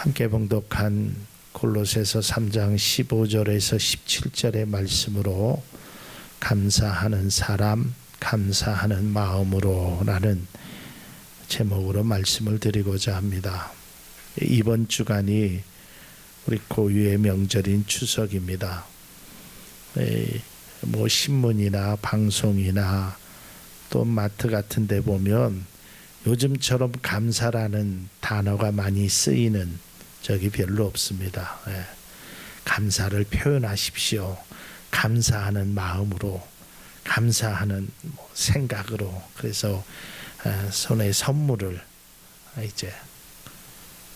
함께 봉독한 골로새서 3장 15절에서 17절의 말씀으로 감사하는 사람, 감사하는 마음으로 라는 제목으로 말씀을 드리고자 합니다. 이번 주간이 우리 고유의 명절인 추석입니다. 뭐 신문이나 방송이나 또 마트 같은 데 보면 요즘처럼 감사라는 단어가 많이 쓰이는 적이 별로 없습니다. 감사를 표현하십시오. 감사하는 마음으로, 감사하는 생각으로. 그래서 손에 선물을 이제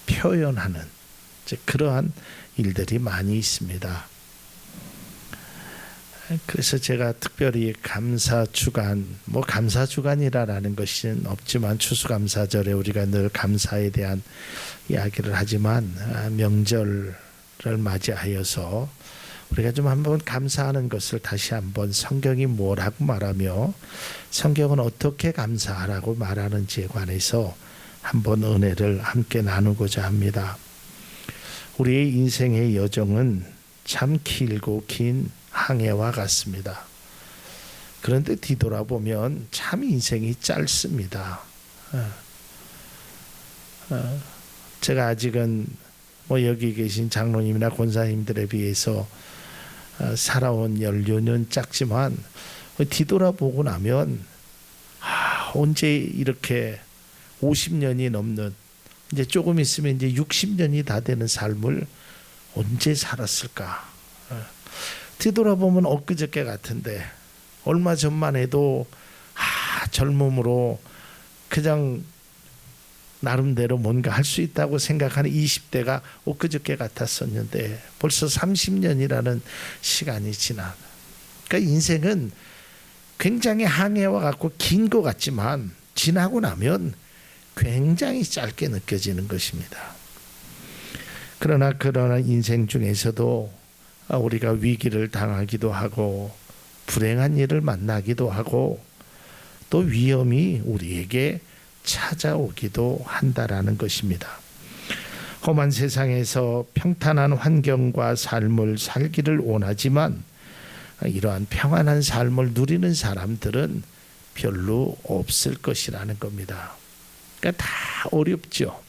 표현하는 그러한 일들이 많이 있습니다. 그래서 제가 특별히 감사주간, 감사주간이라는 것은 없지만 추수감사절에 우리가 늘 감사에 대한 이야기를 하지만 명절을 맞이하여서 우리가 좀 한번 감사하는 것을 다시 한번 성경이 뭐라고 말하며 성경은 어떻게 감사하라고 말하는지에 관해서 한번 은혜를 함께 나누고자 합니다. 우리의 인생의 여정은 참 길고 긴 항해와 같습니다. 그런데 뒤돌아보면 참 인생이 짧습니다. 제가 아직은 여기 계신 장로님이나 권사님들에 비해서 살아온 연료는 작지만 뒤돌아보고 나면 언제 이렇게 50년이 넘는, 이제 조금 있으면 이제 60년이 다 되는 삶을 언제 살았을까? 뒤돌아보면 엊그저께 같은데 얼마 전만 해도 젊음으로 그냥 나름대로 뭔가 할 수 있다고 생각하는 20대가 엊그저께 같았었는데 벌써 30년이라는 시간이 지나. 그러니까 인생은 굉장히 항해와 같고 긴 것 같지만 지나고 나면 굉장히 짧게 느껴지는 것입니다. 그러나 인생 중에서도 우리가 위기를 당하기도 하고 불행한 일을 만나기도 하고 또 위험이 우리에게 찾아오기도 한다라는 것입니다. 험한 세상에서 평탄한 환경과 삶을 살기를 원하지만 이러한 평안한 삶을 누리는 사람들은 별로 없을 것이라는 겁니다. 그러니까 다 어렵죠.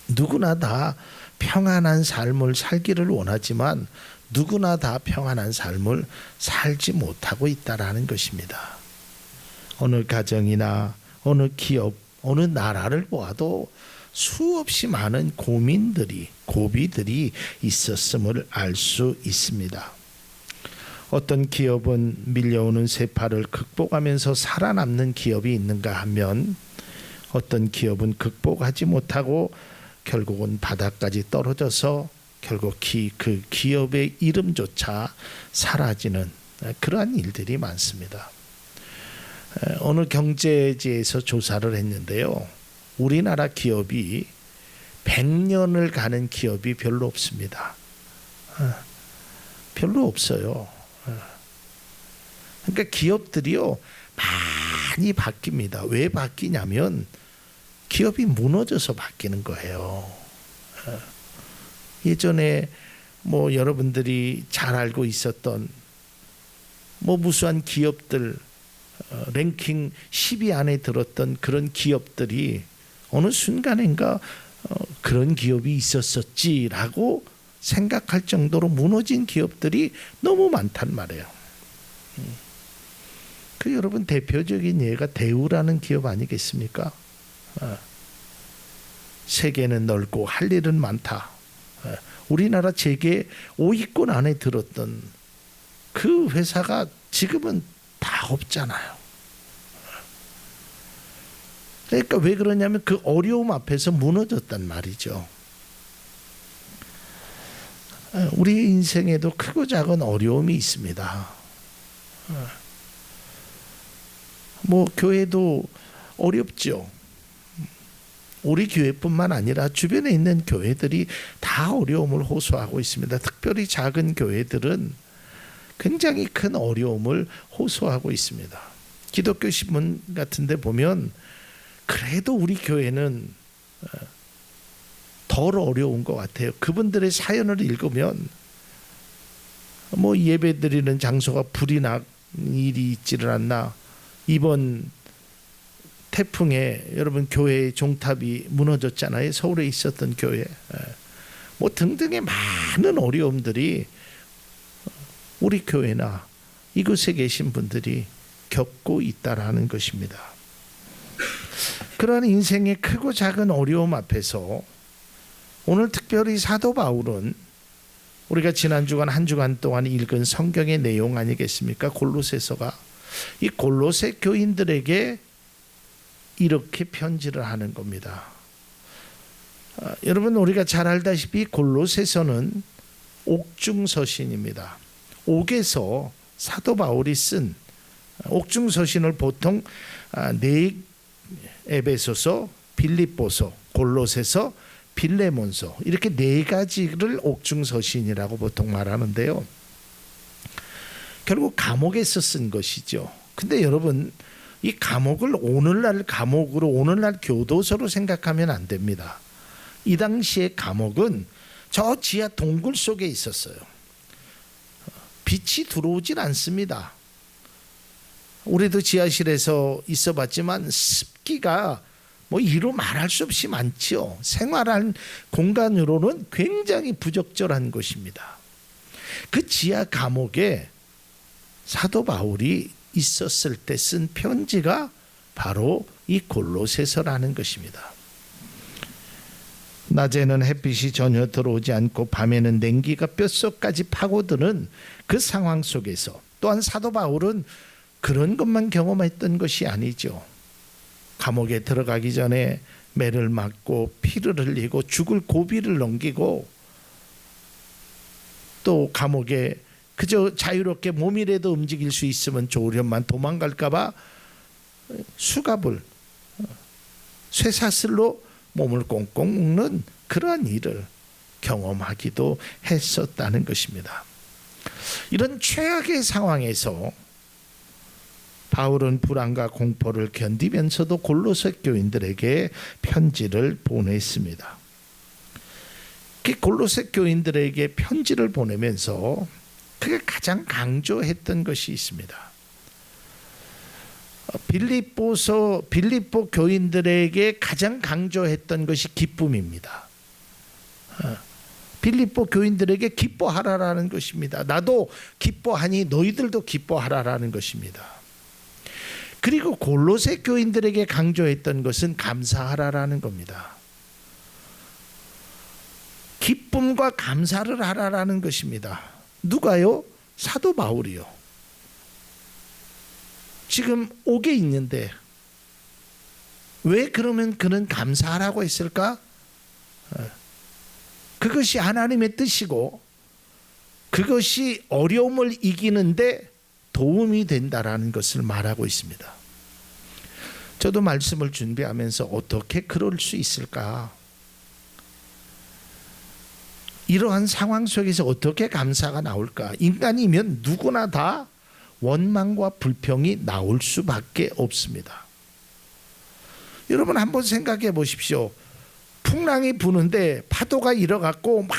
누구나 다 평안한 삶을 살기를 원하지만 누구나 다 평안한 삶을 살지 못하고 있다라는 것입니다. 어느 가정이나 어느 기업, 어느 나라를 보아도 수없이 많은 고비들이 있었음을 알 수 있습니다. 어떤 기업은 밀려오는 세파를 극복하면서 살아남는 기업이 있는가 하면 어떤 기업은 극복하지 못하고 결국은 바닥까지 떨어져서 결국 그 기업의 이름조차 사라지는 그러한 일들이 많습니다. 어느 경제지에서 조사를 했는데요. 우리나라 기업이 100년을 가는 기업이 별로 없습니다. 별로 없어요. 그러니까 기업들이요 많이 바뀝니다. 왜 바뀌냐면 기업이 무너져서 바뀌는 거예요. 예전에 여러분들이 잘 알고 있었던 무수한 기업들, 랭킹 10위 안에 들었던 그런 기업들이 어느 순간인가 그런 기업이 있었었지라고 생각할 정도로 무너진 기업들이 너무 많단 말이에요. 여러분 대표적인 예가 대우라는 기업 아니겠습니까? 세계는 넓고 할 일은 많다. 우리나라 재계 5위권 안에 들었던 그 회사가 지금은 다 없잖아요. 그러니까 왜 그러냐면 그 어려움 앞에서 무너졌단 말이죠. 우리 인생에도 크고 작은 어려움이 있습니다. 교회도 어렵죠. 우리 교회뿐만 아니라 주변에 있는 교회들이 다 어려움을 호소하고 있습니다. 특별히 작은 교회들은 굉장히 큰 어려움을 호소하고 있습니다. 기독교 신문 같은 데 보면 그래도 우리 교회는 덜 어려운 것 같아요. 그분들의 사연을 읽으면 뭐 예배 드리는 장소가 불이 난 일이 있지를 않나, 이번 태풍에 여러분 교회의 종탑이 무너졌잖아요. 서울에 있었던 교회. 뭐 등등의 많은 어려움들이 우리 교회나 이곳에 계신 분들이 겪고 있다라는 것입니다. 그러한 인생의 크고 작은 어려움 앞에서 오늘 특별히 사도 바울은 우리가 지난 주간 한 주간 동안 읽은 성경의 내용 아니겠습니까? 골로새서가 이 골로새 교인들에게 이렇게 편지를 하는 겁니다. 여러분 우리가 잘 알다시피 골로새서는 옥중서신입니다. 옥에서 사도 바울이 쓴 옥중서신을 보통 에베소서, 빌립보서, 골로새서, 빌레몬서 이렇게 네 가지를 옥중서신이라고 보통 말하는데요. 결국 감옥에서 쓴 것이죠. 근데 여러분 이 감옥을 오늘날 감옥으로 오늘날 교도소로 생각하면 안 됩니다. 이 당시의 감옥은 저 지하 동굴 속에 있었어요. 빛이 들어오질 않습니다. 우리도 지하실에서 있어 봤지만 습기가 뭐 이루 말할 수 없이 많죠. 생활할 공간으로는 굉장히 부적절한 곳입니다. 그 지하 감옥에 사도 바울이 있었을 때 쓴 편지가 바로 이 골로새서라는 것입니다. 낮에는 햇빛이 전혀 들어오지 않고 밤에는 냉기가 뼛속까지 파고드는 그 상황 속에서 또한 사도 바울은 그런 것만 경험했던 것이 아니죠. 감옥에 들어가기 전에 매를 맞고 피를 흘리고 죽을 고비를 넘기고 또 감옥에 그저 자유롭게 몸이라도 움직일 수 있으면 좋으련만 도망갈까 봐 수갑을 쇠사슬로 몸을 꽁꽁 묶는 그런 일을 경험하기도 했었다는 것입니다. 이런 최악의 상황에서 바울은 불안과 공포를 견디면서도 골로새 교인들에게 편지를 보냈습니다. 그 골로새 교인들에게 편지를 보내면서 그가 가장 강조했던 것이 있습니다. 빌립보 교인들에게 가장 강조했던 것이 기쁨입니다. 빌립보 교인들에게 기뻐하라라는 것입니다. 나도 기뻐하니 너희들도 기뻐하라라는 것입니다. 그리고 골로새 교인들에게 강조했던 것은 감사하라라는 겁니다. 기쁨과 감사를 하라라는 것입니다. 누가요? 사도 바울이요. 지금 옥에 있는데 왜 그러면 그는 감사하라고 했을까? 그것이 하나님의 뜻이고 그것이 어려움을 이기는데 도움이 된다라는 것을 말하고 있습니다. 저도 말씀을 준비하면서 어떻게 그럴 수 있을까? 이러한 상황 속에서 어떻게 감사가 나올까? 인간이면 누구나 다 원망과 불평이 나올 수밖에 없습니다. 여러분 한번 생각해 보십시오. 풍랑이 부는데 파도가 일어갖고 막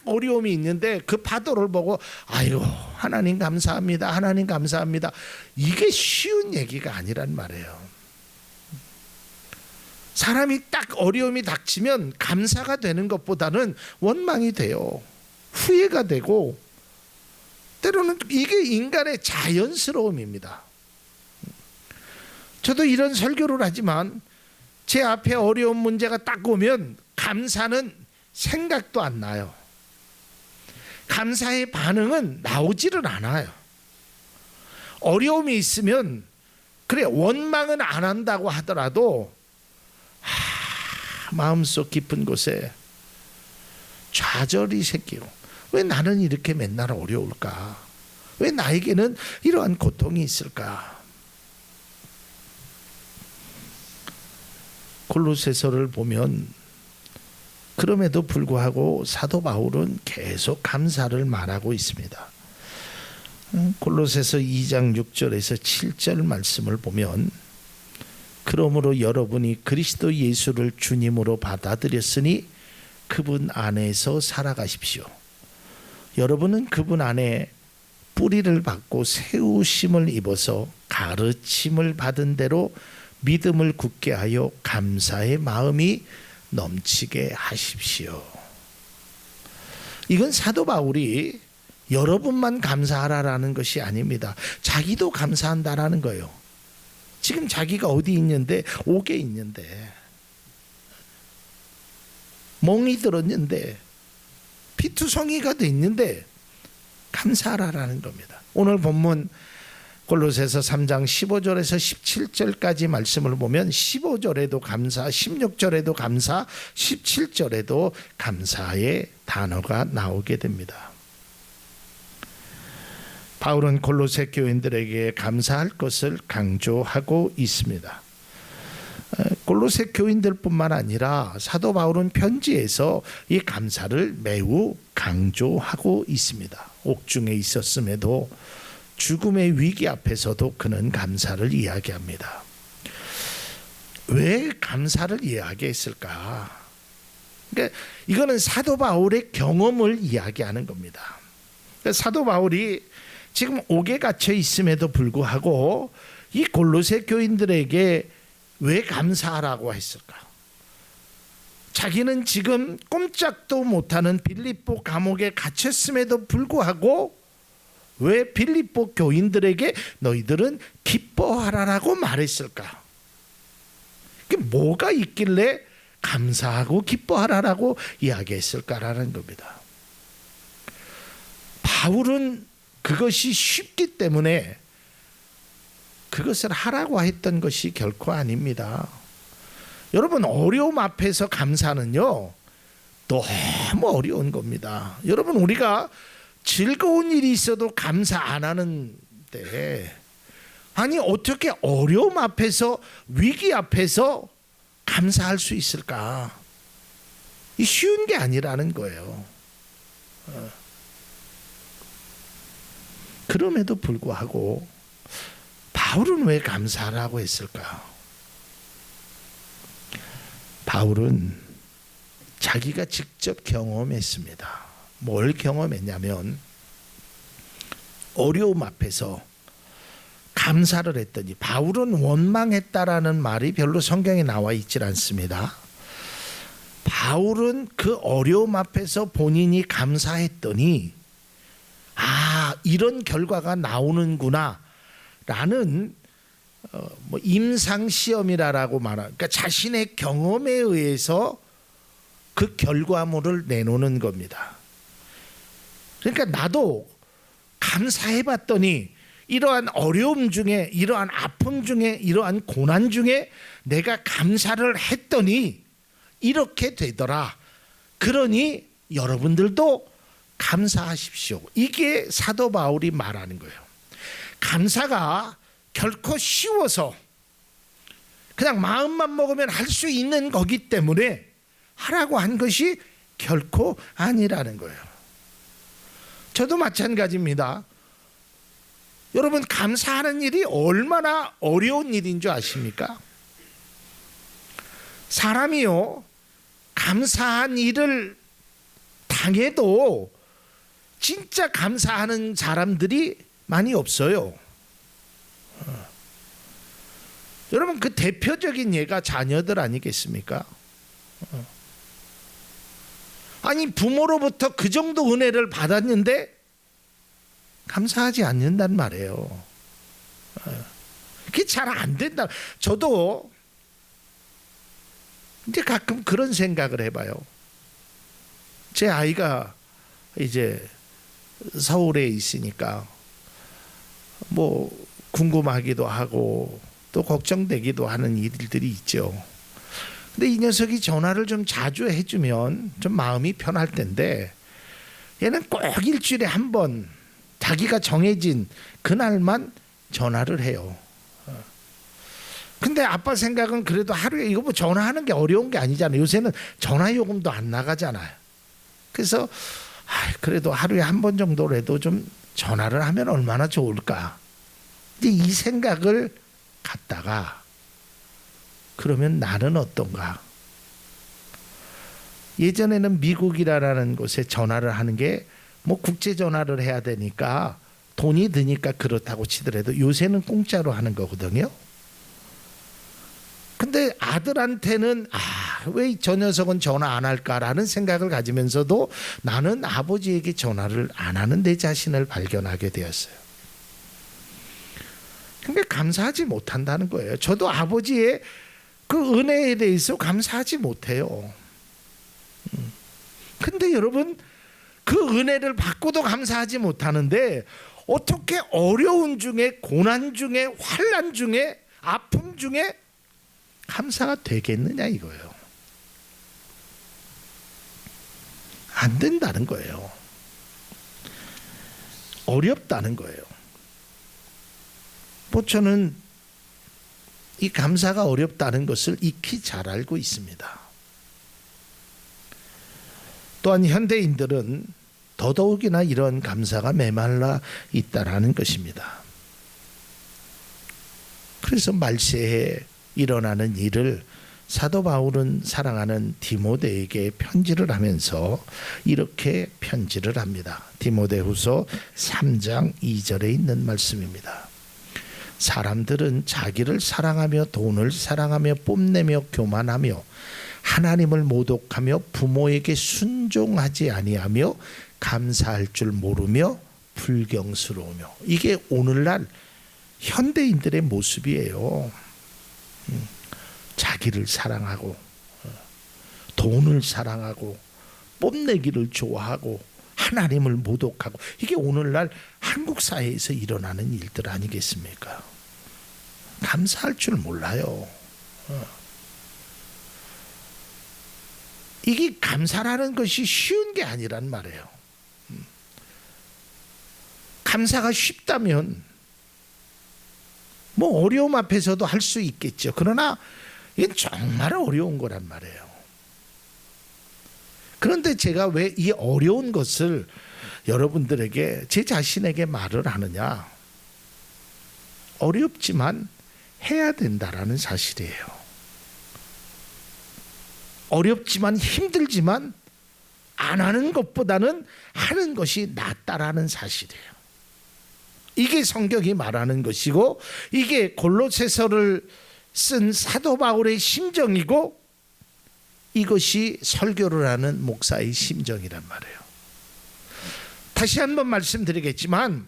어려움이 있는데 그 파도를 보고 아이고 하나님 감사합니다. 하나님 감사합니다. 이게 쉬운 얘기가 아니란 말이에요. 사람이 딱 어려움이 닥치면 감사가 되는 것보다는 원망이 돼요. 후회가 되고 때로는 이게 인간의 자연스러움입니다. 저도 이런 설교를 하지만 제 앞에 어려운 문제가 딱 오면 감사는 생각도 안 나요. 감사의 반응은 나오지를 않아요. 어려움이 있으면 그래 원망은 안 한다고 하더라도 마음속 깊은 곳에 좌절이 생기고 왜 나는 이렇게 맨날 어려울까? 왜 나에게는 이러한 고통이 있을까? 골로새서를 보면 그럼에도 불구하고 사도 바울은 계속 감사를 말하고 있습니다. 골로새서 2장 6절에서 7절 말씀을 보면 그러므로 여러분이 그리스도 예수를 주님으로 받아들였으니 그분 안에서 살아가십시오. 여러분은 그분 안에 뿌리를 받고 세우심을 입어서 가르침을 받은 대로 믿음을 굳게 하여 감사의 마음이 넘치게 하십시오. 이건 사도 바울이 여러분만 감사하라라는 것이 아닙니다. 자기도 감사한다라는 거예요. 지금 자기가 어디 있는데, 옥에 있는데, 멍이 들었는데, 피투성이가 돼 있는데 감사하라라는 겁니다. 오늘 본문 골로새서 3장 15절에서 17절까지 말씀을 보면 15절에도 감사, 16절에도 감사, 17절에도 감사의 단어가 나오게 됩니다. 바울은 골로새 교인들에게 감사할 것을 강조하고 있습니다. 골로새 교인들뿐만 아니라 사도 바울은 편지에서 이 감사를 매우 강조하고 있습니다. 옥중에 있었음에도 죽음의 위기 앞에서도 그는 감사를 이야기합니다. 왜 감사를 이야기했을까? 그러니까 이거는 사도 바울의 경험을 이야기하는 겁니다. 그러니까 사도 바울이 지금 옥에 갇혀 있음에도 불구하고 이 골로새 교인들에게 왜 감사하라고 했을까? 자기는 지금 꼼짝도 못하는 빌립보 감옥에 갇혔음에도 불구하고 왜 빌립보 교인들에게 너희들은 기뻐하라라고 말했을까? 그게 뭐가 있길래 감사하고 기뻐하라라고 이야기했을까라는 겁니다. 바울은 그것이 쉽기 때문에 그것을 하라고 했던 것이 결코 아닙니다. 여러분, 어려움 앞에서 감사는요 너무 어려운 겁니다. 여러분, 우리가 즐거운 일이 있어도 감사 안 하는데, 아니 어떻게 어려움 앞에서, 위기 앞에서 감사할 수 있을까? 이 쉬운 게 아니라는 거예요. 그럼에도 불구하고 바울은 왜 감사하라고 했을까? 바울은 자기가 직접 경험했습니다. 뭘 경험했냐면 어려움 앞에서 감사를 했더니, 바울은 원망했다라는 말이 별로 성경에 나와 있질 않습니다. 바울은 그 어려움 앞에서 본인이 감사했더니 이런 결과가 나오는구나 라는 임상시험이라고 말하는, 그러니까 자신의 경험에 의해서 그 결과물을 내놓는 겁니다. 그러니까 나도 감사해봤더니 이러한 어려움 중에, 이러한 아픔 중에, 이러한 고난 중에 내가 감사를 했더니 이렇게 되더라. 그러니 여러분들도 감사하십시오. 이게 사도 바울이 말하는 거예요. 감사가 결코 쉬워서 그냥 마음만 먹으면 할 수 있는 거기 때문에 하라고 한 것이 결코 아니라는 거예요. 저도 마찬가지입니다. 여러분, 감사하는 일이 얼마나 어려운 일인 줄 아십니까? 사람이요, 감사한 일을 당해도 진짜 감사하는 사람들이 많이 없어요. 여러분, 그 대표적인 예가 자녀들 아니겠습니까? 아니, 부모로부터 그 정도 은혜를 받았는데 감사하지 않는단 말이에요. 그게 잘 안 된다. 저도 이제 가끔 그런 생각을 해봐요. 제 아이가 이제 서울에 있으니까 뭐 궁금하기도 하고 또 걱정되기도 하는 일들이 있죠. 근데 이 녀석이 전화를 좀 자주 해주면 좀 마음이 편할 텐데, 얘는 꼭 일주일에 한 번 자기가 정해진 그날만 전화를 해요. 근데 아빠 생각은 그래도 하루에, 이거 뭐 전화하는 게 어려운 게 아니잖아요. 요새는 전화 요금도 안 나가잖아요. 그래서 그래도 하루에 한 번 정도라도 좀 전화를 하면 얼마나 좋을까. 이제 이 생각을 갖다가, 그러면 나는 어떤가? 예전에는 미국이라는 곳에 전화를 하는 게 뭐 국제 전화를 해야 되니까 돈이 드니까 그렇다고 치더라도 요새는 공짜로 하는 거거든요. 근데 아들한테는 왜 저 녀석은 전화 안 할까라는 생각을 가지면서도 나는 아버지에게 전화를 안 하는 내 자신을 발견하게 되었어요. 그러니까 감사하지 못한다는 거예요. 저도 아버지의 그 은혜에 대해서 감사하지 못해요. 근데 여러분, 그 은혜를 받고도 감사하지 못하는데 어떻게 어려운 중에, 고난 중에, 환난 중에, 아픔 중에 감사가 되겠느냐 이거예요. 안 된다는 거예요. 어렵다는 거예요. 뭐 저는 이 감사가 어렵다는 것을 익히 잘 알고 있습니다. 또한 현대인들은 더더욱이나 이런 감사가 메말라 있다라는 것입니다. 그래서 말세에 일어나는 일을 사도 바울은 사랑하는 디모데에게 편지를 하면서 이렇게 편지를 합니다. 디모데후서 3장 2절에 있는 말씀입니다. 사람들은 자기를 사랑하며 돈을 사랑하며 뽐내며 교만하며 하나님을 모독하며 부모에게 순종하지 아니하며 감사할 줄 모르며 불경스러우며, 이게 오늘날 현대인들의 모습이에요. 자기를 사랑하고 돈을 사랑하고 뽐내기를 좋아하고 하나님을 모독하고, 이게 오늘날 한국 사회에서 일어나는 일들 아니겠습니까? 감사할 줄 몰라요. 이게 감사라는 것이 쉬운 게 아니란 말이에요. 감사가 쉽다면 뭐 어려움 앞에서도 할 수 있겠죠. 그러나 이건 정말 어려운 거란 말이에요. 그런데 제가 왜 이 어려운 것을 여러분들에게, 제 자신에게 말을 하느냐? 어렵지만 해야 된다라는 사실이에요. 어렵지만 힘들지만 안 하는 것보다는 하는 것이 낫다라는 사실이에요. 이게 성경이 말하는 것이고, 이게 골로새서를 쓴 사도 바울의 심정이고, 이것이 설교를 하는 목사의 심정이란 말이에요. 다시 한번 말씀드리겠지만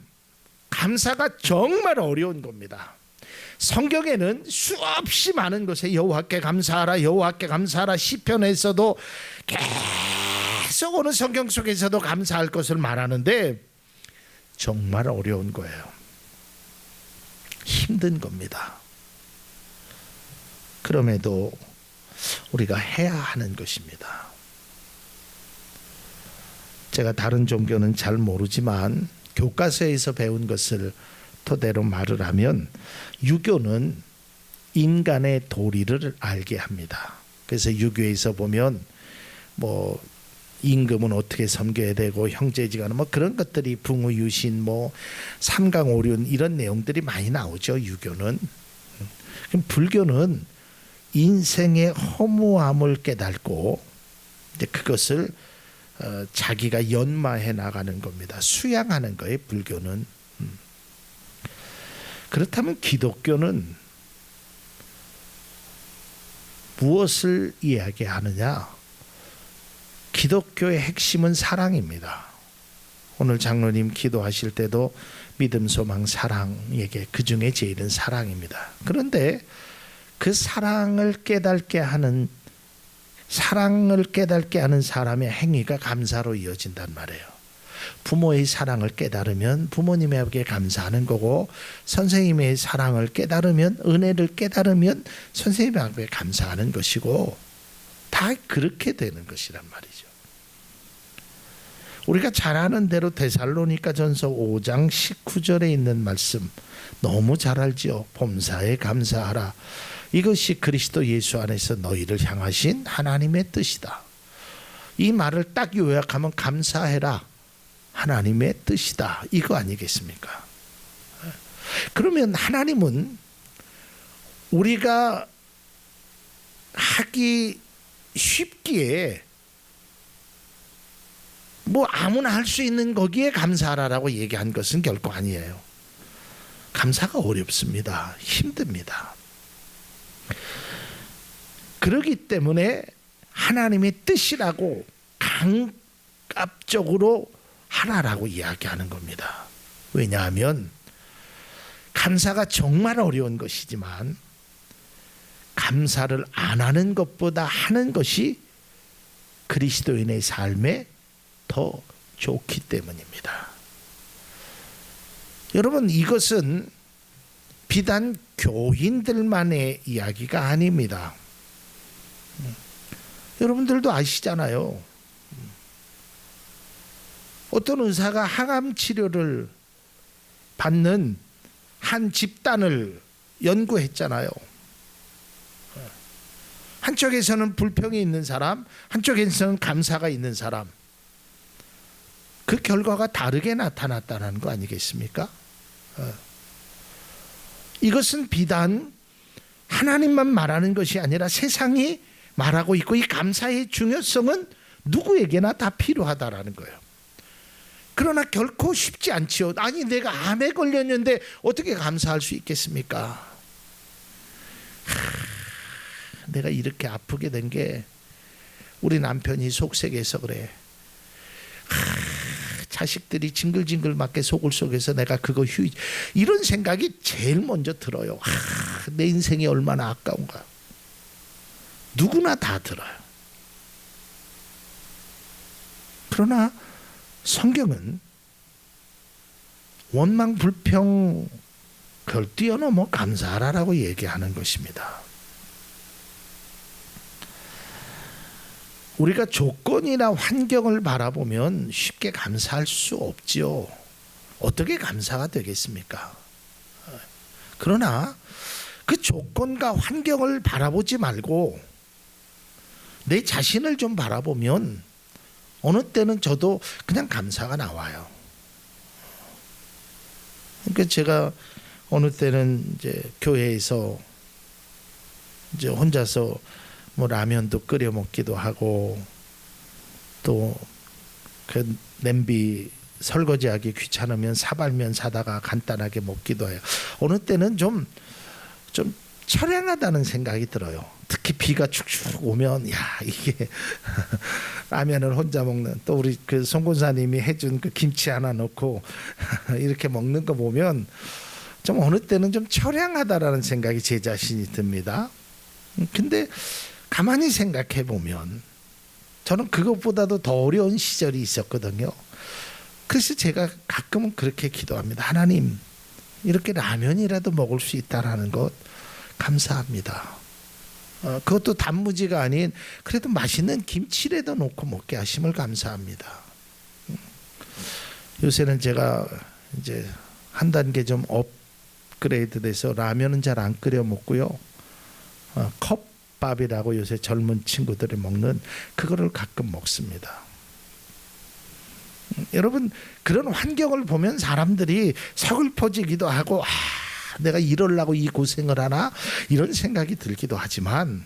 감사가 정말 어려운 겁니다. 성경에는 수없이 많은 것에 여호와께 감사하라, 여호와께 감사하라, 시편에서도 계속 오는 성경 속에서도 감사할 것을 말하는데 정말 어려운 거예요. 힘든 겁니다. 그럼에도 우리가 해야 하는 것입니다. 제가 다른 종교는 잘 모르지만 교과서에서 배운 것을 토대로 말을 하면 유교는 인간의 도리를 알게 합니다. 그래서 유교에서 보면 뭐 임금은 어떻게 섬겨야 되고 형제지간 뭐 그런 것들이 붕의유신 뭐 삼강오륜 이런 내용들이 많이 나오죠. 유교는. 그럼 불교는 인생의 허무함을 깨닫고 이제 그것을 자기가 연마해 나가는 겁니다. 수양하는 거예요, 불교는. 그렇다면 기독교는 무엇을 이야기하느냐? 기독교의 핵심은 사랑입니다. 오늘 장로님 기도하실 때도 믿음, 소망, 사랑 얘기, 그 중에 제일은 사랑입니다. 그런데 그 사랑을 깨닫게 하는 사람의 행위가 감사로 이어진단 말이에요. 부모의 사랑을 깨달으면 부모님에게 감사하는 거고, 선생님의 사랑을 깨달으면, 은혜를 깨달으면 선생님에게 감사하는 것이고, 다 그렇게 되는 것이란 말이죠. 우리가 잘 아는 대로 데살로니가전서 5장 19절에 있는 말씀 너무 잘 알지요. 범사에 감사하라. 이것이 그리스도 예수 안에서 너희를 향하신 하나님의 뜻이다. 이 말을 딱 요약하면 감사해라, 하나님의 뜻이다, 이거 아니겠습니까? 그러면 하나님은 우리가 하기 쉽기에 뭐 아무나 할 수 있는 거기에 감사하라라고 얘기한 것은 결코 아니에요. 감사가 어렵습니다. 힘듭니다. 그렇기 때문에 하나님의 뜻이라고 강압적으로 하라라고 이야기하는 겁니다. 왜냐하면 감사가 정말 어려운 것이지만 감사를 안 하는 것보다 하는 것이 그리스도인의 삶에 더 좋기 때문입니다. 여러분, 이것은 비단 교인들만의 이야기가 아닙니다. 여러분들도 아시잖아요. 어떤 의사가 항암 치료를 받는 한 집단을 연구했잖아요. 한쪽에서는 불평이 있는 사람, 한쪽에서는 감사가 있는 사람. 그 결과가 다르게 나타났다는 거 아니겠습니까? 이것은 비단 하나님만 말하는 것이 아니라 세상이 말하고 있고, 이 감사의 중요성은 누구에게나 다 필요하다라는 거예요. 그러나 결코 쉽지 않지요. 아니, 내가 암에 걸렸는데 어떻게 감사할 수 있겠습니까? 내가 이렇게 아프게 된 게 우리 남편이 속색해서 그래. 자식들이 징글징글 맞게 속을 속에서 내가 그거 이런 생각이 제일 먼저 들어요. 내 인생이 얼마나 아까운가. 누구나 다 들어요. 그러나 성경은 원망 불평 그걸 뛰어넘어 감사하라라고 얘기하는 것입니다. 우리가 조건이나 환경을 바라보면 쉽게 감사할 수 없지요. 어떻게 감사가 되겠습니까? 그러나 그 조건과 환경을 바라보지 말고 내 자신을 좀 바라보면 어느 때는 저도 그냥 감사가 나와요. 그러니까 제가 어느 때는 이제 교회에서 이제 혼자서 뭐 라면도 끓여 먹기도 하고, 또 그 냄비 설거지하기 귀찮으면 사발면 사다가 간단하게 먹기도 해요. 어느 때는 좀 처량하다는 생각이 들어요. 특히 비가 축축 오면, 야, 이게 라면을 혼자 먹는, 또 우리 그 송군사님이 해준 그 김치 하나 넣고 이렇게 먹는 거 보면 좀 어느 때는 좀 처량하다라는 생각이 제 자신이 듭니다. 근데 가만히 생각해 보면 저는 그것보다도 더 어려운 시절이 있었거든요. 그래서 제가 가끔은 그렇게 기도합니다. 하나님, 이렇게 라면이라도 먹을 수 있다라는 것 감사합니다. 그것도 단무지가 아닌 그래도 맛있는 김치라도 놓고 먹게 하심을 감사합니다. 요새는 제가 이제 한 단계 좀 업그레이드 돼서 라면은 잘 안 끓여 먹고요. 컵밥이라고 요새 젊은 친구들이 먹는 그거를 가끔 먹습니다. 여러분, 그런 환경을 보면 사람들이 서글퍼지기도 하고, 내가 이러려고 이 고생을 하나 이런 생각이 들기도 하지만,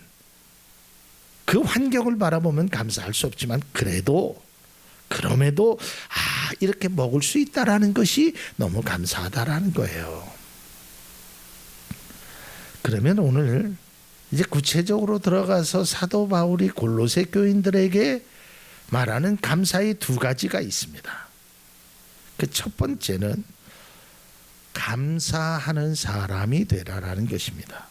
그 환경을 바라보면 감사할 수 없지만 그럼에도 이렇게 먹을 수 있다라는 것이 너무 감사하다라는 거예요. 그러면 오늘 이제 구체적으로 들어가서 사도 바울이 골로새 교인들에게 말하는 감사의 두 가지가 있습니다. 그 첫 번째는 감사하는 사람이 되라라는 것입니다.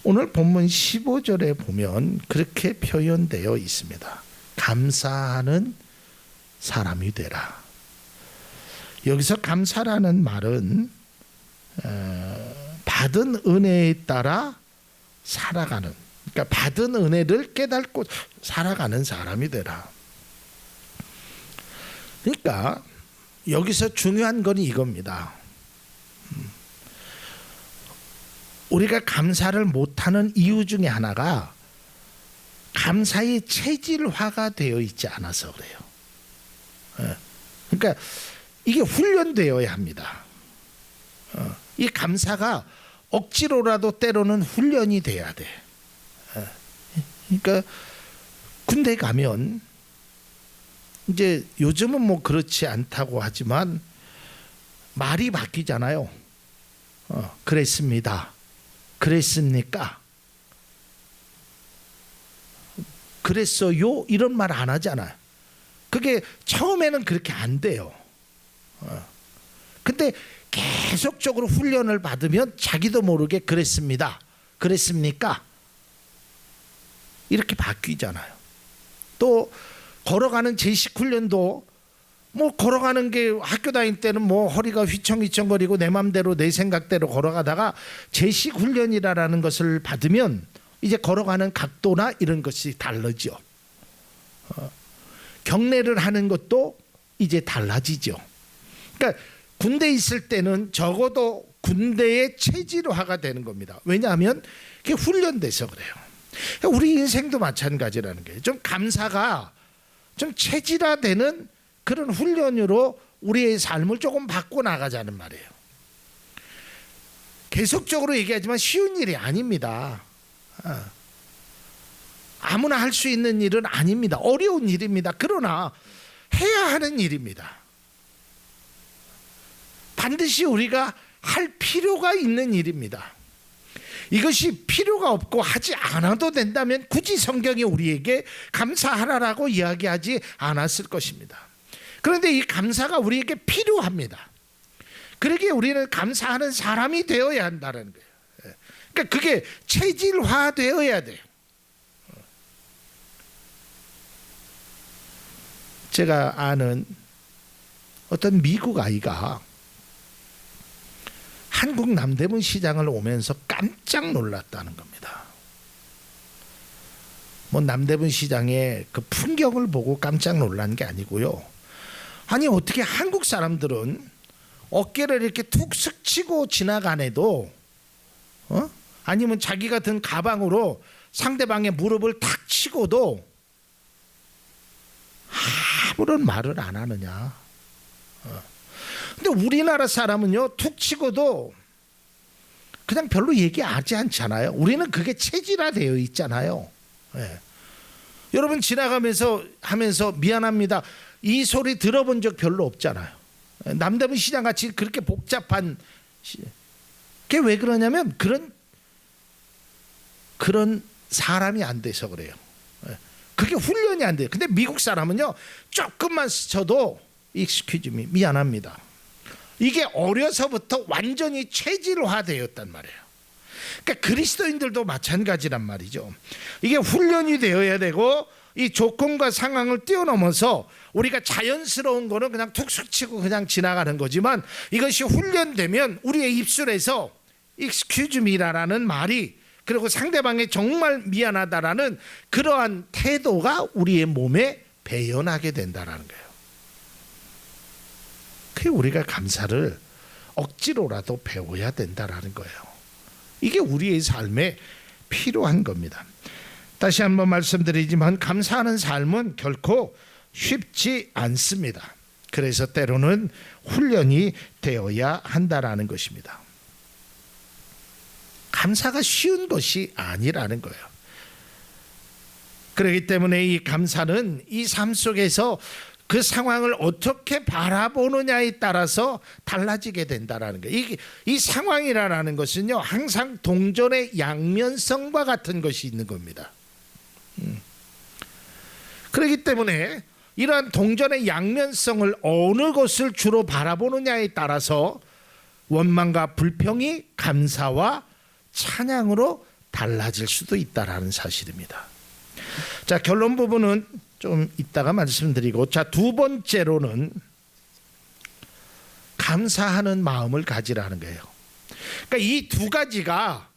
오늘 본문 15절에 보면 그렇게 표현되어 있습니다. 감사하는 사람이 되라. 여기서 감사라는 말은 받은 은혜에 따라 살아가는, 그러니까 받은 은혜를 깨닫고 살아가는 사람이 되라. 그러니까 여기서 중요한 건 이겁니다. 우리가 감사를 못하는 이유 중에 하나가 감사의 체질화가 되어 있지 않아서 그래요. 그러니까 이게 훈련되어야 합니다. 이 감사가 억지로라도 때로는 훈련이 돼야 돼. 그러니까 군대 가면 이제 요즘은 뭐 그렇지 않다고 하지만 말이 바뀌잖아요. 그랬습니다. 그랬습니까? 그랬어요? 이런 말 안 하잖아요. 그게 처음에는 그렇게 안 돼요. 근데 계속적으로 훈련을 받으면 자기도 모르게 그랬습니다. 그랬습니까? 이렇게 바뀌잖아요. 또 걸어가는 제식 훈련도 뭐 걸어가는 게 학교 다닐 때는 뭐 허리가 휘청휘청거리고 내 맘대로 내 생각대로 걸어가다가 제식 훈련이라는 것을 받으면 이제 걸어가는 각도나 이런 것이 다르죠. 경례를 하는 것도 이제 달라지죠. 그러니까 군대에 있을 때는 적어도 군대의 체질화가 되는 겁니다. 왜냐하면 그게 훈련돼서 그래요. 우리 인생도 마찬가지라는 거예요. 좀 감사가 좀 체질화되는 그런 훈련으로 우리의 삶을 조금 바꿔 나가자는 말이에요. 계속적으로 얘기하지만 쉬운 일이 아닙니다. 아무나 할 수 있는 일은 아닙니다. 어려운 일입니다. 그러나 해야 하는 일입니다. 반드시 우리가 할 필요가 있는 일입니다. 이것이 필요가 없고 하지 않아도 된다면 굳이 성경이 우리에게 감사하라라고 이야기하지 않았을 것입니다. 그런데 이 감사가 우리에게 필요합니다. 그러기에 우리는 감사하는 사람이 되어야 한다는 거예요. 그러니까 그게 체질화되어야 돼요. 제가 아는 어떤 미국 아이가 한국 남대문 시장을 오면서 깜짝 놀랐다는 겁니다. 뭐 남대문 시장의 그 풍경을 보고 깜짝 놀란 게 아니고요. 아니 어떻게 한국 사람들은 어깨를 이렇게 툭 스치고 지나가네도 아니면 자기가 든 가방으로 상대방의 무릎을 탁 치고도 아무런 말을 안 하느냐. 근데 우리나라 사람은요 툭 치고도 그냥 별로 얘기하지 않잖아요. 우리는 그게 체질화되어 있잖아요. 네. 여러분 지나가면서 하면서 미안합니다 이 소리 들어본 적 별로 없잖아요. 남대문 시장 같이 그렇게 복잡한 그게 왜 그러냐면 그런 사람이 안 돼서 그래요. 그게 훈련이 안 돼요. 근데 미국 사람은요 조금만 스쳐도 excuse me 미안합니다. 이게 어려서부터 완전히 체질화되었단 말이에요. 그러니까 그리스도인들도 마찬가지란 말이죠. 이게 훈련이 되어야 되고 이 조건과 상황을 뛰어넘어서 우리가 자연스러운 거는 그냥 툭 스치고 그냥 지나가는 거지만 이것이 훈련되면 우리의 입술에서 excuse me라는 말이 그리고 상대방이 정말 미안하다라는 그러한 태도가 우리의 몸에 배어나게 된다는 거예요. 그게 우리가 감사를 억지로라도 배워야 된다는 거예요. 이게 우리의 삶에 필요한 겁니다. 다시 한번 말씀드리지만 감사하는 삶은 결코 쉽지 않습니다. 그래서 때로는 훈련이 되어야 한다는 것입니다. 감사가 쉬운 것이 아니라는 거예요. 그렇기 때문에 이 감사는 이 삶 속에서 그 상황을 어떻게 바라보느냐에 따라서 달라지게 된다는 거예요. 이 상황이라는 것은요 항상 동전의 양면성과 같은 것이 있는 겁니다. 그렇기 때문에 이러한 동전의 양면성을 어느 것을 주로 바라보느냐에 따라서 원망과 불평이 감사와 찬양으로 달라질 수도 있다라는 사실입니다. 자, 결론 부분은 좀 이따가 말씀드리고, 자, 두 번째로는 감사하는 마음을 가지라는 거예요. 그러니까 이 두 가지가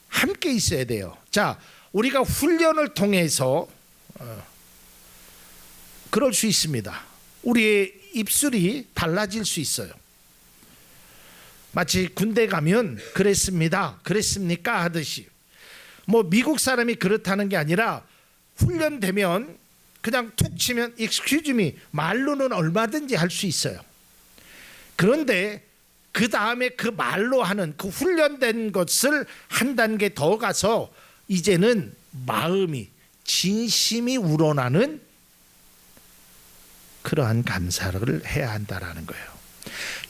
함께 있어야 돼요. 자, 우리가 훈련을 통해서 그럴 수 있습니다. 우리의 입술이 달라질 수 있어요. 마치 군대 가면 그랬습니다, 그랬습니까 하듯이, 뭐 미국 사람이 그렇다는 게 아니라 훈련되면 그냥 툭 치면 excuse me 말로는 얼마든지 할 수 있어요. 그런데 그 다음에 그 말로 하는 그 훈련된 것을 한 단계 더 가서 이제는 마음이 진심이 우러나는 그러한 감사를 해야 한다라는 거예요.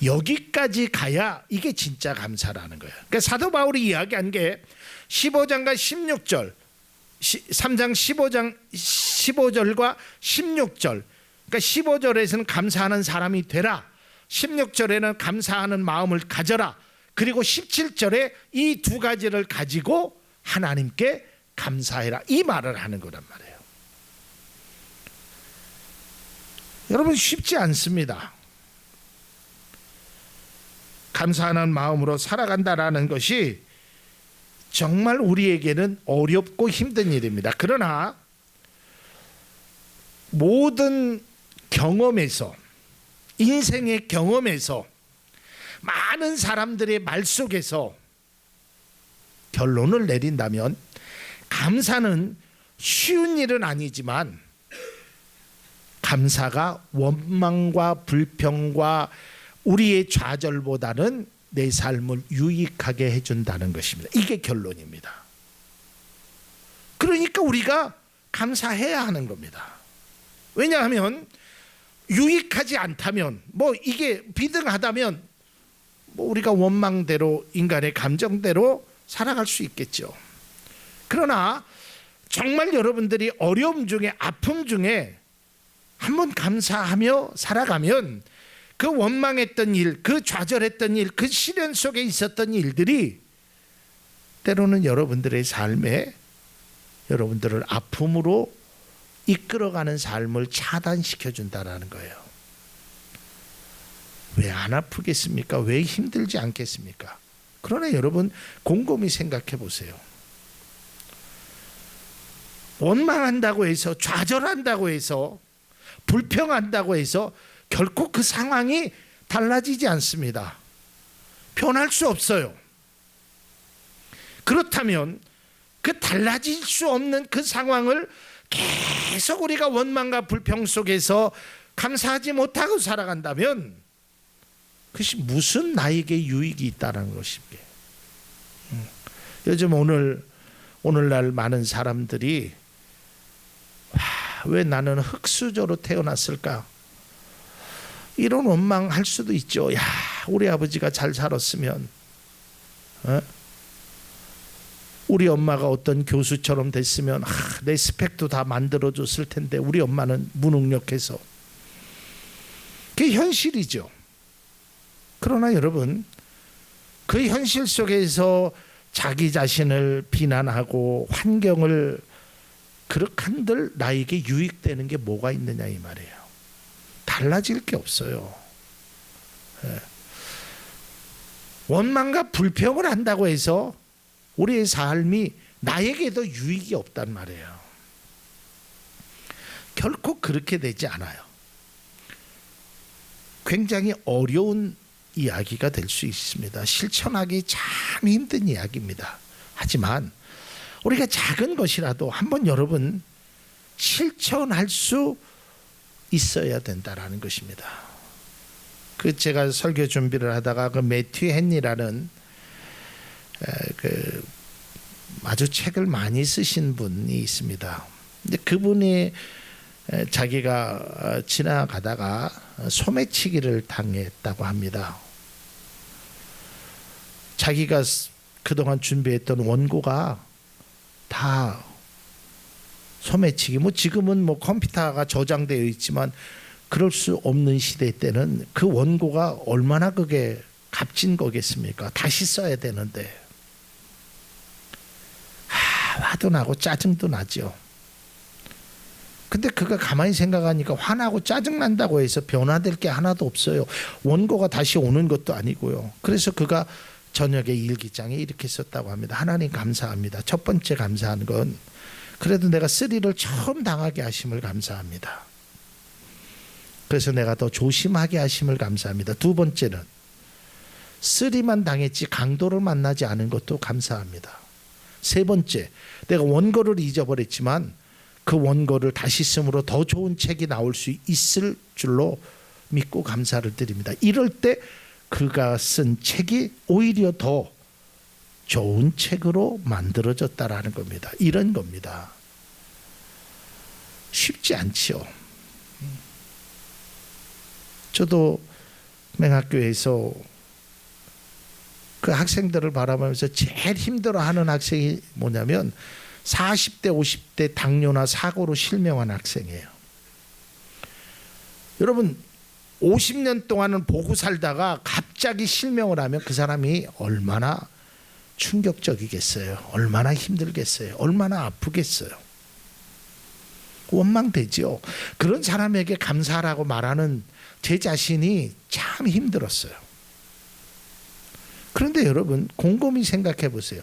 여기까지 가야 이게 진짜 감사라는 거예요. 그러니까 사도 바울이 이야기한 게 15장과 16절, 3장 15절과 16절. 그러니까 15절에서는 감사하는 사람이 되라, 16절에는 감사하는 마음을 가져라, 그리고 17절에 이 두 가지를 가지고 하나님께 감사해라, 이 말을 하는 거란 말이에요. 여러분, 쉽지 않습니다. 감사하는 마음으로 살아간다라는 것이 정말 우리에게는 어렵고 힘든 일입니다. 그러나 모든 경험에서, 인생의 경험에서, 많은 사람들의 말 속에서 결론을 내린다면 감사는 쉬운 일은 아니지만 감사가 원망과 불평과 우리의 좌절보다는 내 삶을 유익하게 해준다는 것입니다. 이게 결론입니다. 그러니까 우리가 감사해야 하는 겁니다. 왜냐하면 유익하지 않다면, 이게 비등하다면 우리가 원망대로, 인간의 감정대로 살아갈 수 있겠죠. 그러나 정말 여러분들이 어려움 중에, 아픔 중에 한번 감사하며 살아가면 그 원망했던 일, 그 좌절했던 일, 그 시련 속에 있었던 일들이 때로는 여러분들의 삶에 여러분들을 아픔으로 이끌어가는 삶을 차단시켜 준다라는 거예요. 왜 안 아프겠습니까? 왜 힘들지 않겠습니까? 그러나 여러분, 곰곰이 생각해 보세요. 원망한다고 해서, 좌절한다고 해서, 불평한다고 해서 결코 그 상황이 달라지지 않습니다. 변할 수 없어요. 그렇다면 그 달라질 수 없는 그 상황을 계속 우리가 원망과 불평 속에서 감사하지 못하고 살아간다면 그것이 무슨 나에게 유익이 있다는 것입니다. 요즘 오늘날 많은 사람들이 왜 나는 흙수저로 태어났을까? 이런 원망할 수도 있죠. 야, 우리 아버지가 잘 살았으면, 우리 엄마가 어떤 교수처럼 됐으면 내 스펙도 다 만들어줬을 텐데 우리 엄마는 무능력해서. 그게 현실이죠. 그러나 여러분, 그 현실 속에서 자기 자신을 비난하고 환경을 그렇게들 나에게 유익되는 게 뭐가 있느냐 이 말이에요. 달라질 게 없어요. 원망과 불평을 한다고 해서 우리의 삶이 나에게도 유익이 없단 말이에요. 결코 그렇게 되지 않아요. 굉장히 어려운 이야기가 될 수 있습니다. 실천하기 참 힘든 이야기입니다. 하지만 우리가 작은 것이라도 한번 여러분 실천할 수 있어야 된다라는 것입니다. 그 제가 설교 준비를 하다가 그 매튜 헨리라는 그 아주 책을 많이 쓰신 분이 있습니다. 근데 그분이 자기가 지나가다가 소매치기를 당했다고 합니다. 자기가 그동안 준비했던 원고가 다 소매치기, 지금은 컴퓨터가 저장되어 있지만 그럴 수 없는 시대 때는 그 원고가 얼마나 그게 값진 거겠습니까? 다시 써야 되는데 화도 나고 짜증도 나죠. 근데 그가 가만히 생각하니까 화나고 짜증난다고 해서 변화될 게 하나도 없어요. 원고가 다시 오는 것도 아니고요. 그래서 그가 저녁에 일기장에 이렇게 썼다고 합니다. 하나님 감사합니다. 첫 번째 감사한 건 그래도 내가 쓰리를 처음 당하게 하심을 감사합니다. 그래서 내가 더 조심하게 하심을 감사합니다. 두 번째는 쓰리만 당했지 강도를 만나지 않은 것도 감사합니다. 세 번째, 내가 원고를 잊어버렸지만 그 원고를 다시 쓰므로 더 좋은 책이 나올 수 있을 줄로 믿고 감사를 드립니다. 이럴 때 그가 쓴 책이 오히려 더 좋은 책으로 만들어졌다라는 겁니다. 이런 겁니다. 쉽지 않지요. 저도 맹학교에서 그 학생들을 바라보면서 제일 힘들어하는 학생이 뭐냐면 40대 50대 당뇨나 사고로 실명한 학생이에요. 여러분 50년 동안은 보고 살다가 갑자기 실명을 하면 그 사람이 얼마나 충격적이겠어요. 얼마나 힘들겠어요. 얼마나 아프겠어요. 원망되죠. 그런 사람에게 감사하라고 말하는 제 자신이 참 힘들었어요. 그런데 여러분 곰곰이 생각해 보세요.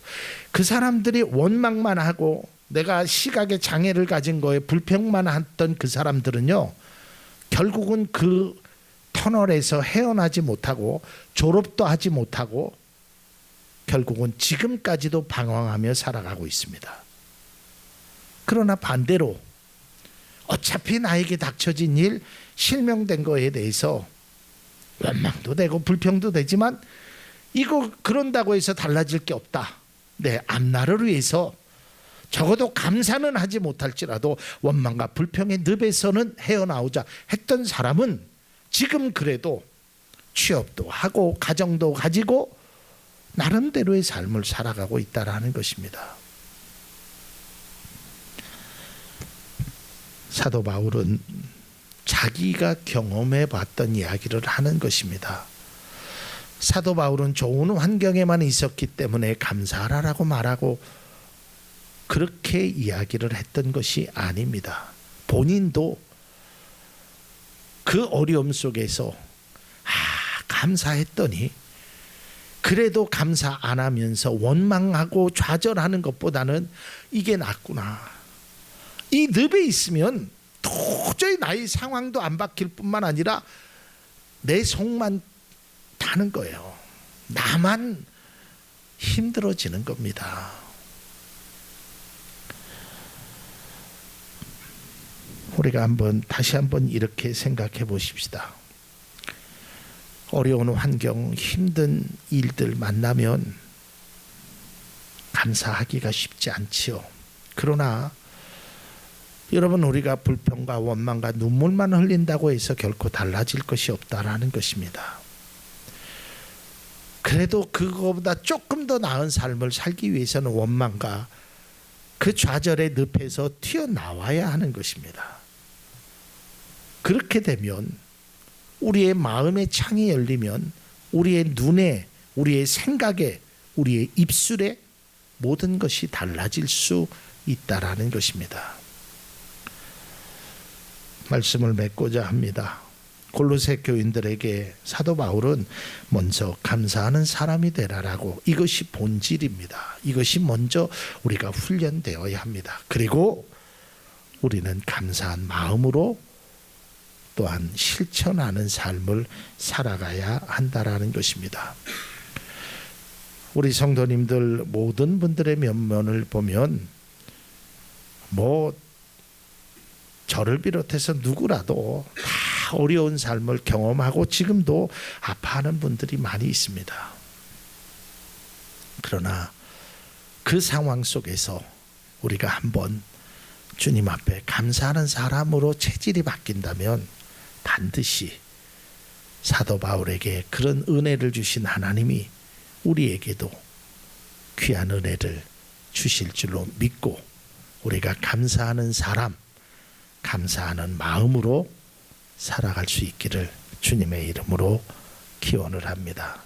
그 사람들이 원망만 하고 내가 시각의 장애를 가진 거에 불평만 했던 그 사람들은요, 결국은 그 터널에서 헤어나지 못하고 졸업도 하지 못하고 결국은 지금까지도 방황하며 살아가고 있습니다. 그러나 반대로 어차피 나에게 닥쳐진 일, 실명된 거에 대해서 원망도 되고 불평도 되지만 이거 그런다고 해서 달라질 게 없다. 내 앞날을 위해서 적어도 감사는 하지 못할지라도 원망과 불평의 늪에서는 헤어나오자 했던 사람은 지금 그래도 취업도 하고 가정도 가지고 나름대로의 삶을 살아가고 있다라는 것입니다. 사도 바울은 자기가 경험해 봤던 이야기를 하는 것입니다. 사도 바울은 좋은 환경에만 있었기 때문에 감사하라고 말하고 그렇게 이야기를 했던 것이 아닙니다. 본인도 그 어려움 속에서 감사했더니 그래도 감사 안 하면서 원망하고 좌절하는 것보다는 이게 낫구나. 이 늪에 있으면 도저히 나의 상황도 안 바뀔 뿐만 아니라 내 속만 타는 거예요. 나만 힘들어지는 겁니다. 우리가 다시 한번 이렇게 생각해 보십시다. 어려운 환경, 힘든 일들 만나면 감사하기가 쉽지 않지요. 그러나 여러분, 우리가 불평과 원망과 눈물만 흘린다고 해서 결코 달라질 것이 없다라는 것입니다. 그래도 그거보다 조금 더 나은 삶을 살기 위해서는 원망과 그 좌절의 늪에서 튀어나와야 하는 것입니다. 그렇게 되면 우리의 마음의 창이 열리면 우리의 눈에, 우리의 생각에, 우리의 입술에 모든 것이 달라질 수 있다라는 것입니다. 말씀을 맺고자 합니다. 골로새 교인들에게 사도 바울은 먼저 감사하는 사람이 되라라고, 이것이 본질입니다. 이것이 먼저 우리가 훈련되어야 합니다. 그리고 우리는 감사한 마음으로 또한 실천하는 삶을 살아가야 한다라는 것입니다. 우리 성도님들 모든 분들의 면면을 보면 저를 비롯해서 누구라도 다 어려운 삶을 경험하고 지금도 아파하는 분들이 많이 있습니다. 그러나 그 상황 속에서 우리가 한번 주님 앞에 감사하는 사람으로 체질이 바뀐다면 반드시 사도 바울에게 그런 은혜를 주신 하나님이 우리에게도 귀한 은혜를 주실 줄로 믿고 우리가 감사하는 사람, 감사하는 마음으로 살아갈 수 있기를 주님의 이름으로 기원을 합니다.